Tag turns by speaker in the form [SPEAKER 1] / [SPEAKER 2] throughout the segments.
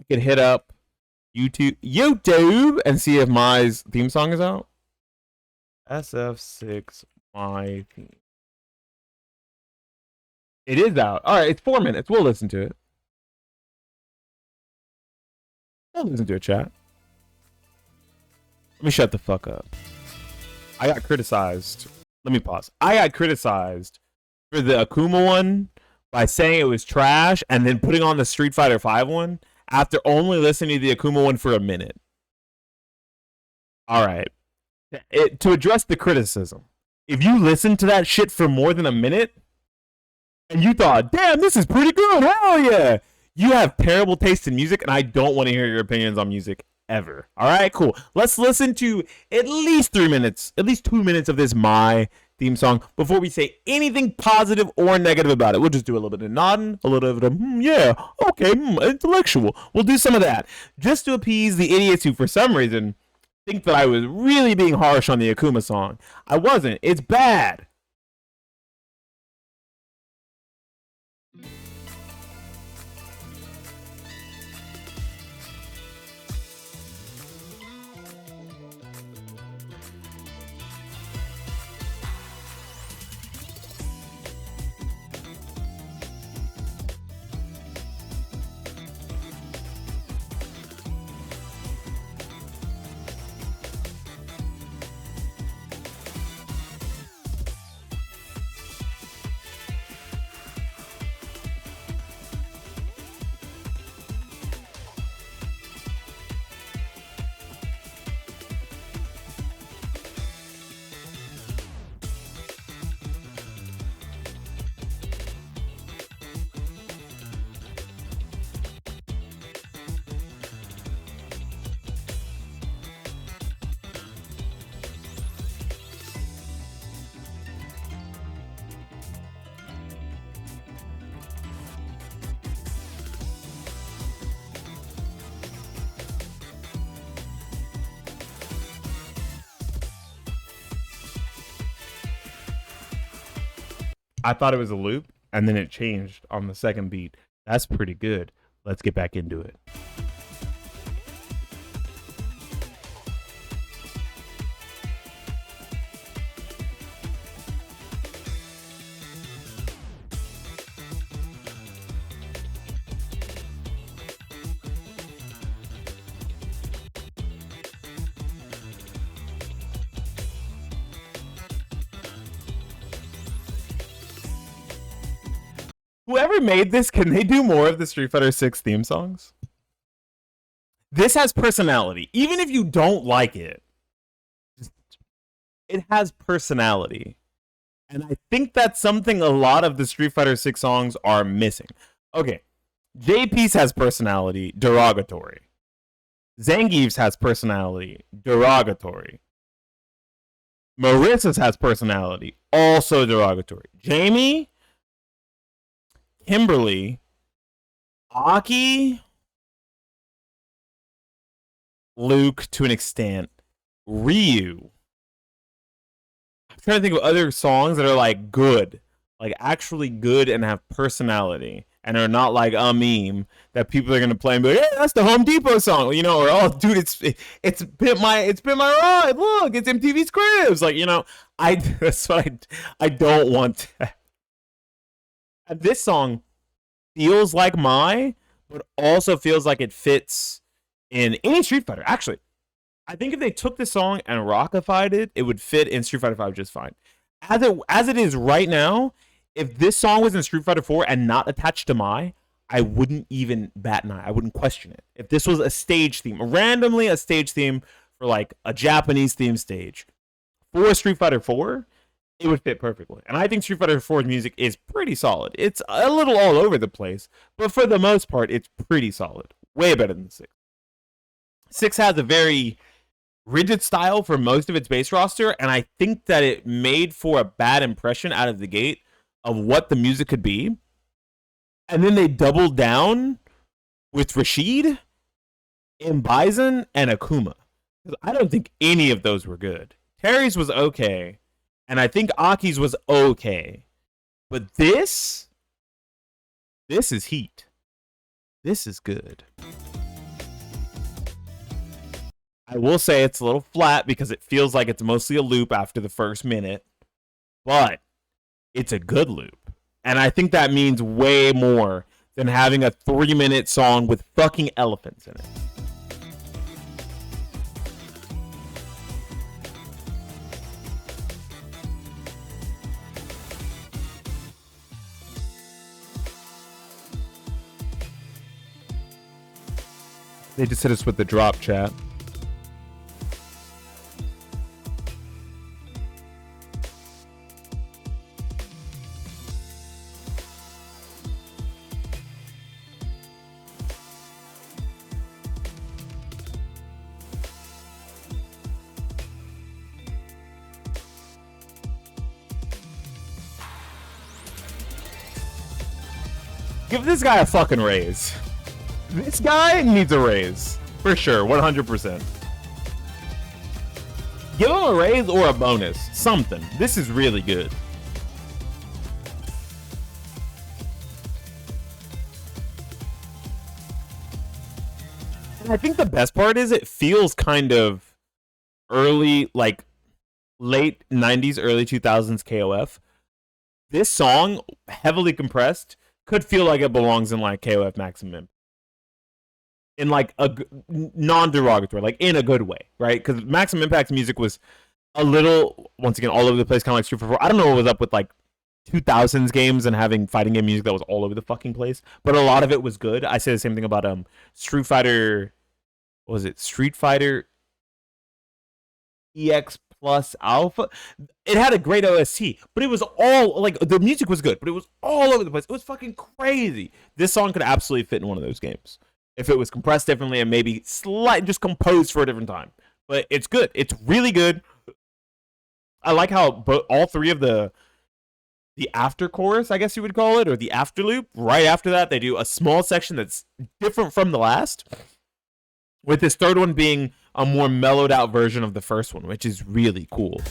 [SPEAKER 1] I could hit up YouTube and see if my theme song is out. SF6 my theme. It is out. All right, it's 4 minutes. We'll listen to it. We'll listen to it, chat. Let me shut the fuck up. I got criticized. Let me pause. I got criticized for the Akuma one by saying it was trash and then putting on the Street Fighter V one after only listening to the Akuma one for a minute. All right. To address the criticism, if you listen to that shit for more than a minute and you thought, damn, this is pretty good, hell yeah, you have terrible taste in music, and I don't want to hear your opinions on music ever. All right, cool. Let's listen to at least 3 minutes, at least 2 minutes of this My theme song before we say anything positive or negative about it. We'll just do a little bit of nodding, a little bit of, yeah, okay, intellectual. We'll do some of that just to appease the idiots who, for some reason, think that I was really being harsh on the Akuma song. I wasn't. It's bad. I thought it was a loop, and then it changed on the second beat. That's pretty good. Let's get back into it. Whoever made this, can they do more of the Street Fighter 6 theme songs? This has personality. Even if you don't like it, it has personality. And I think that's something a lot of the Street Fighter 6 songs are missing. Okay, J-Piece has personality, derogatory. Zangief's has personality, derogatory. Marissa's has personality, also derogatory. Jamie, Kimberly, Aki, Luke to an extent, Ryu. I'm trying to think of other songs that are like good, like actually good and have personality, and are not like a meme that people are gonna play and be like, "Yeah, that's the Home Depot song," you know, or "Oh, dude, it's been my ride. Look, it's MTV's Cribs." Like, you know, that's what I don't want. And this song feels like but also feels like it fits in any Street Fighter. Actually, I think if they took this song and rockified it, it would fit in Street Fighter 5 just fine. As it is right now, if this song was in Street Fighter 4 and not attached to I wouldn't even bat an eye. I wouldn't question it. If this was a stage theme, randomly a stage theme for like a Japanese theme stage for Street Fighter 4, it would fit perfectly. And I think Street Fighter 4's music is pretty solid. It's a little all over the place, but for the most part, it's pretty solid. Way better than 6. 6 has a very rigid style for most of its base roster, and I think that it made for a bad impression out of the gate of what the music could be. And then they doubled down with Rashid, Bison, and Akuma. I don't think any of those were good. Terry's was okay. And I think Aki's was okay. But this is heat. This is good. I will say it's a little flat because it feels like it's mostly a loop after the first minute, but it's a good loop. And I think that means way more than having a 3-minute song with fucking elephants in it. They just hit us with the drop, chat. Give this guy a fucking raise. This guy needs a raise. For sure, 100%. Give him a raise or a bonus. Something. This is really good. And I think the best part is it feels kind of early, like late 90s, early 2000s KOF. This song, heavily compressed, could feel like it belongs in like KOF Maximum. In like a non-derogatory, like in a good way, right? Because Maximum Impact's music was a little, once again, all over the place, kind of like Street Fighter 4. I don't know what was up with like 2000s games and having fighting game music that was all over the fucking place, but a lot of it was good. I say the same thing about Street Fighter. What was it? Street Fighter EX Plus Alpha. It had a great OST, but it was all like the music was good, but it was all over the place. It was fucking crazy. This song could absolutely fit in one of those games if it was compressed differently and maybe slight just composed for a different time. But it's good. It's really good. I like how all three of the after chorus, I guess you would call it, or the after loop, right after that, they do a small section that's different from the last, with this third one being a more mellowed out version of the first one, which is really cool.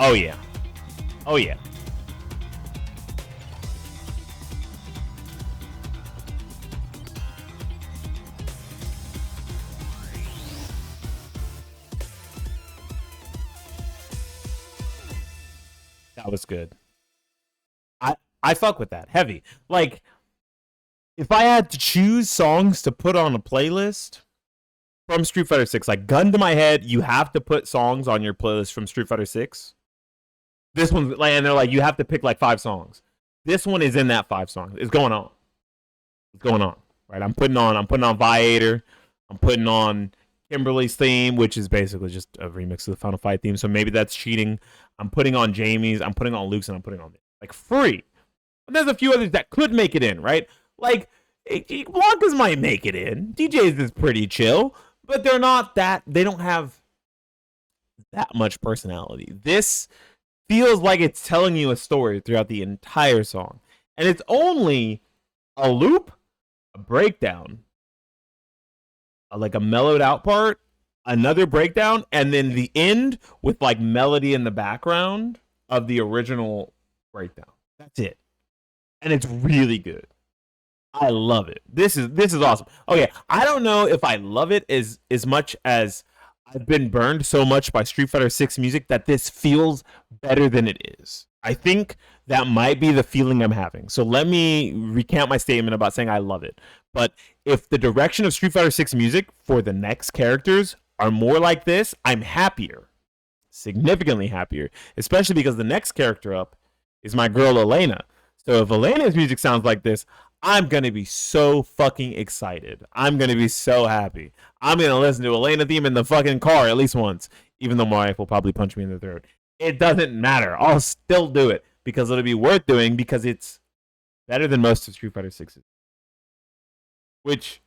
[SPEAKER 1] Oh yeah. Oh yeah. That was good. I fuck with that. Heavy. Like, if I had to choose songs to put on a playlist from Street Fighter 6, like gun to my head, you have to put songs on your playlist from Street Fighter 6. This one's like, and they're like, you have to pick like 5 songs. This one is in that 5 songs. It's going on. It's going on. Right? I'm putting on Viator. I'm putting on Kimberly's theme, which is basically just a remix of the Final Fight theme. So maybe that's cheating. I'm putting on Jamie's. I'm putting on Luke's, and I'm putting on like free. And there's a few others that could make it in, right? Like Blanca's might make it in. DJ's is pretty chill, but they're not that. They don't have that much personality. This feels like it's telling you a story throughout the entire song. And it's only a loop, a breakdown, like a mellowed out part, another breakdown, and then the end with like melody in the background of the original breakdown. That's it. And it's really good. I love it. This is awesome. Okay, I don't know if I love it as much as I've been burned so much by Street Fighter 6 music that this feels better than it is. I think that might be the feeling I'm having. So let me recount my statement about saying I love it. But if the direction of Street Fighter 6 music for the next characters are more like this, I'm happier. Significantly happier. Especially because the next character up is my girl Elena. So if Elena's music sounds like this, I'm gonna be so fucking excited. I'm gonna be so happy. I'm gonna listen to Elena theme in the fucking car at least once, even though my wife will probably punch me in the throat. It doesn't matter. I'll still do it because it'll be worth doing because it's better than most of Street Fighter 6's. Which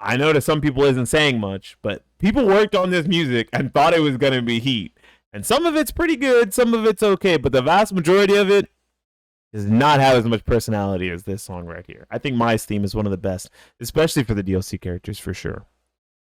[SPEAKER 1] I know to some people isn't saying much, but people worked on this music and thought it was gonna be heat. And some of it's pretty good, some of it's okay, but the vast majority of it does not have as much personality as this song right here. I think Mai's theme is one of the best, especially for the DLC characters for sure.